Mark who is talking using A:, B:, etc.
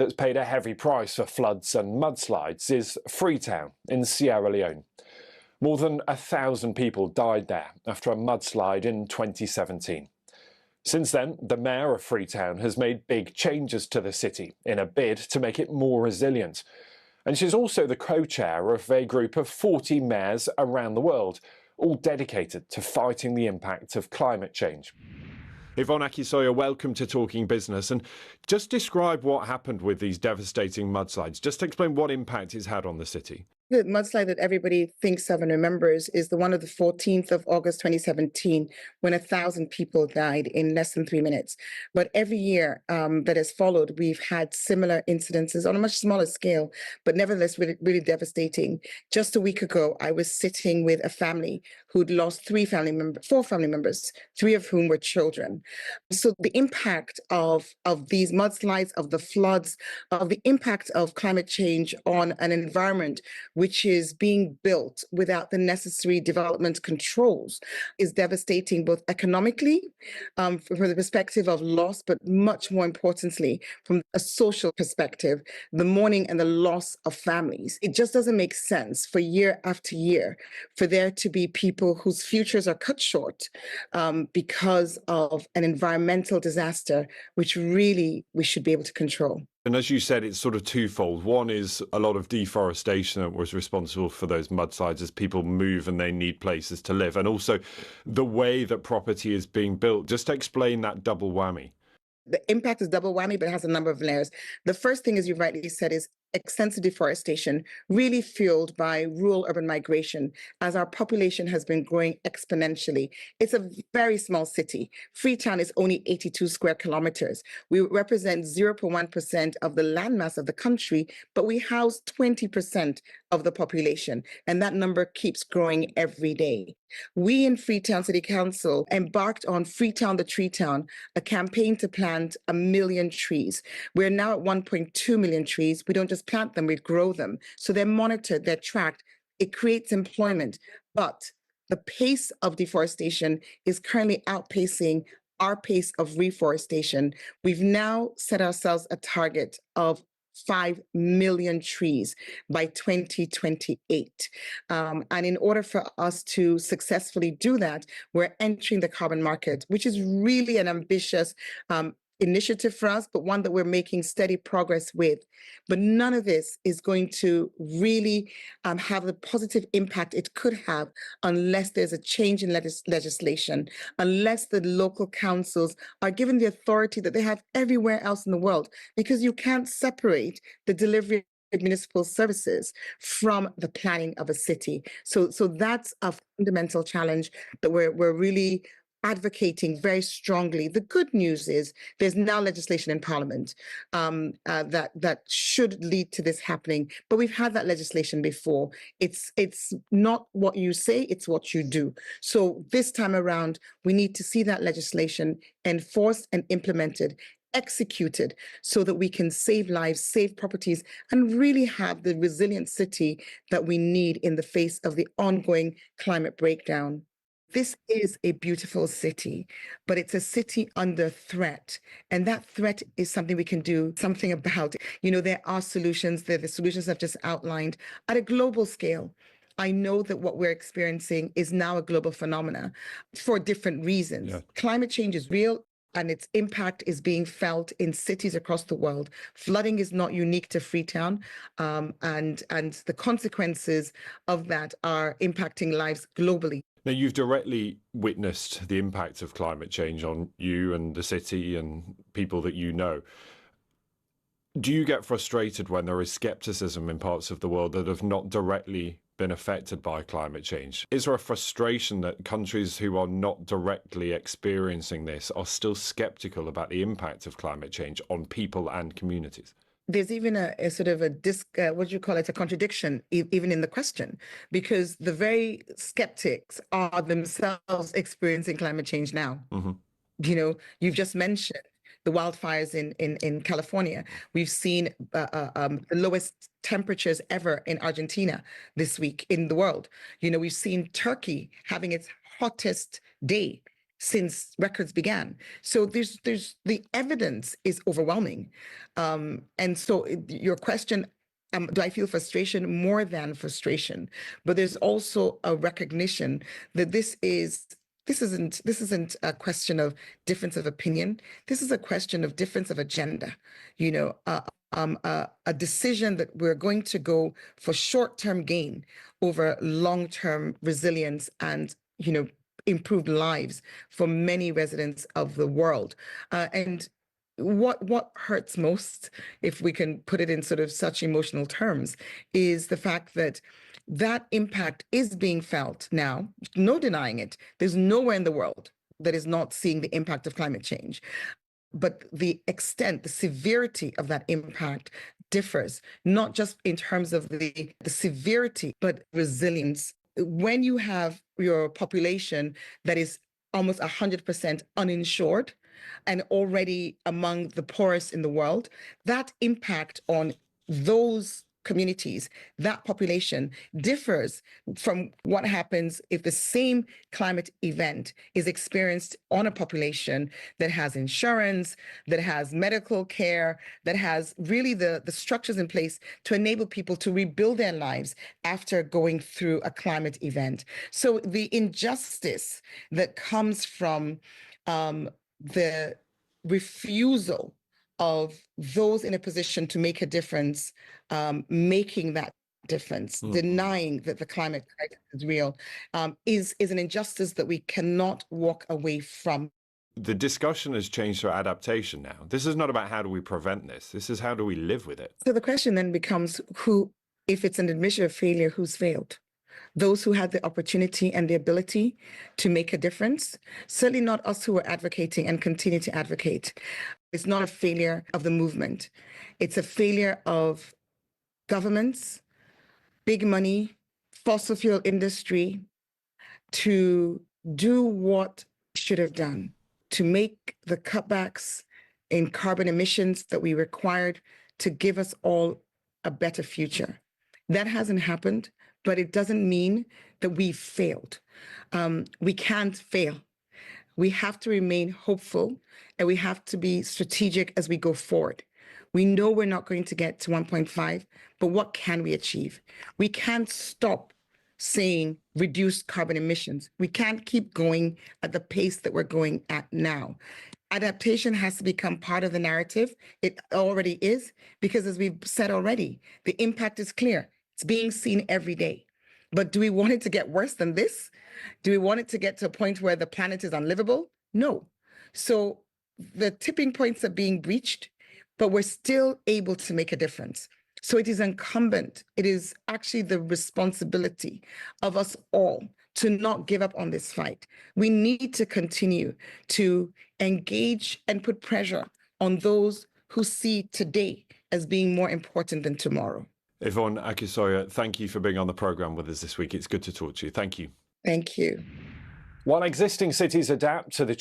A: that's paid a heavy price for floods and mudslides is Freetown in Sierra Leone. More than 1,000 people died there after a mudslide in 2017. Since then, the mayor of Freetown has made big changes to the city in a bid to make it more resilient. And she's also the co-chair of a group of 40 mayors around the world, all dedicated to fighting the impact of climate change. Yvonne Aki-Sawyerr, welcome to Talking Business. And just describe what happened with these devastating mudslides. Just explain what impact it's had on the city.
B: The mudslide that everybody thinks of and remembers is the one of the 14th of August 2017, when 1,000 people died in less than 3 minutes. But every year that has followed, we've had similar incidences on a much smaller scale, but nevertheless really devastating. Just a week ago, I was sitting with a family who'd lost four family members, 3 of whom were children. So the impact of these mudslides, of the floods, of the impact of climate change on an environment which is being built without the necessary development controls, is devastating, both economically, from the perspective of loss, but much more importantly, from a social perspective, the mourning and the loss of families. It just doesn't make sense for year after year for there to be people whose futures are cut short because of an environmental disaster, which really we should be able to control.
A: And as you said, it's sort of twofold. One is a lot of deforestation that was responsible for those mudslides as people move and they need places to live. And also the way that property is being built. Just explain that double whammy.
B: The impact is double whammy, but it has a number of layers. The first thing, as you rightly said, is extensive deforestation, really fueled by rural urban migration, as our population has been growing exponentially. It's a very small city. Freetown is only 82 square kilometers. We represent 0.1% of the landmass of the country, but we house 20% of the population, and that number keeps growing every day. We in Freetown City Council embarked on Freetown the Tree Town, a campaign to plant 1 million trees. We're now at 1.2 million trees. We don't just plant them, we grow them. So they're monitored, they're tracked. It creates employment, but the pace of deforestation is currently outpacing our pace of reforestation. We've now set ourselves a target of 5 million trees by 2028. And in order for us to successfully do that, we're entering the carbon market, which is really an ambitious initiative for us, but one that we're making steady progress with. But none of this is going to really have the positive impact it could have unless there's a change in legislation, unless the local councils are given the authority that they have everywhere else in the world, because you can't separate the delivery of municipal services from the planning of a city. So that's a fundamental challenge that we're really advocating very strongly. The good news is there's now legislation in Parliament that should lead to this happening. But we've had that legislation before. It's not what you say, it's what you do. So this time around, we need to see that legislation enforced and implemented, executed, so that we can save lives, save properties, and really have the resilient city that we need in the face of the ongoing climate breakdown. This is a beautiful city, but it's a city under threat. And that threat is something we can do something about. You know, there are solutions, the solutions I've just outlined at a global scale. I know that what we're experiencing is now a global phenomena for different reasons. Yeah. Climate change is real, and its impact is being felt in cities across the world. Flooding is not unique to Freetown, and the consequences of that are impacting lives globally.
A: Now, you've directly witnessed the impact of climate change on you and the city and people that you know. Do you get frustrated when there is scepticism in parts of the world that have not directly been affected by climate change? Is there a frustration that countries who are not directly experiencing this are still sceptical about the impact of climate change on people and communities?
B: There's even a sort of a a contradiction even in the question, because the very skeptics are themselves experiencing climate change now. Mm-hmm. You know, you've just mentioned the wildfires in California. We've seen the lowest temperatures ever in Argentina this week in the world. You know, we've seen Turkey having its hottest day since records began. So there's the evidence is overwhelming. And so your question, do I feel frustration? More than frustration, but there's also a recognition that this isn't a question of difference of opinion. This is a question of difference of agenda. You know, a decision that we're going to go for short-term gain over long-term resilience and, you know, improved lives for many residents of the world. And what hurts most, if we can put it in sort of such emotional terms, is the fact that that impact is being felt now. No denying it. There's nowhere in the world that is not seeing the impact of climate change. But the extent, the severity of that impact differs, not just in terms of the severity, but resilience. When you have your population that is almost 100% uninsured and already among the poorest in the world, that impact on those communities, that population differs from what happens if the same climate event is experienced on a population that has insurance, that has medical care, that has really the structures in place to enable people to rebuild their lives after going through a climate event. So the injustice that comes from the refusal of those in a position to make a difference, making that difference, denying that the climate crisis is real, is an injustice that we cannot walk away from.
A: The discussion has changed to adaptation now. This is not about how do we prevent this. This is how do we live with it.
B: So the question then becomes who, if it's an admission of failure, who's failed? Those who had the opportunity and the ability to make a difference, certainly not us who are advocating and continue to advocate. It's not a failure of the movement. It's a failure of governments, big money, fossil fuel industry to do what should have done, to make the cutbacks in carbon emissions that we required to give us all a better future. That hasn't happened, but it doesn't mean that we've failed. We can't fail. We have to remain hopeful and we have to be strategic as we go forward. We know we're not going to get to 1.5, but what can we achieve? We can't stop saying reduce carbon emissions. We can't keep going at the pace that we're going at now. Adaptation has to become part of the narrative. It already is, because as we've said already, the impact is clear. It's being seen every day. But do we want it to get worse than this? Do we want it to get to a point where the planet is unlivable? No. So the tipping points are being breached, but we're still able to make a difference. So it is incumbent, it is actually the responsibility of us all to not give up on this fight. We need to continue to engage and put pressure on those who see today as being more important than tomorrow.
A: Yvonne Aki-Sawyerr, thank you for being on the programme with us this week. It's good to talk to you. Thank you.
B: Thank you.
A: While existing cities adapt to the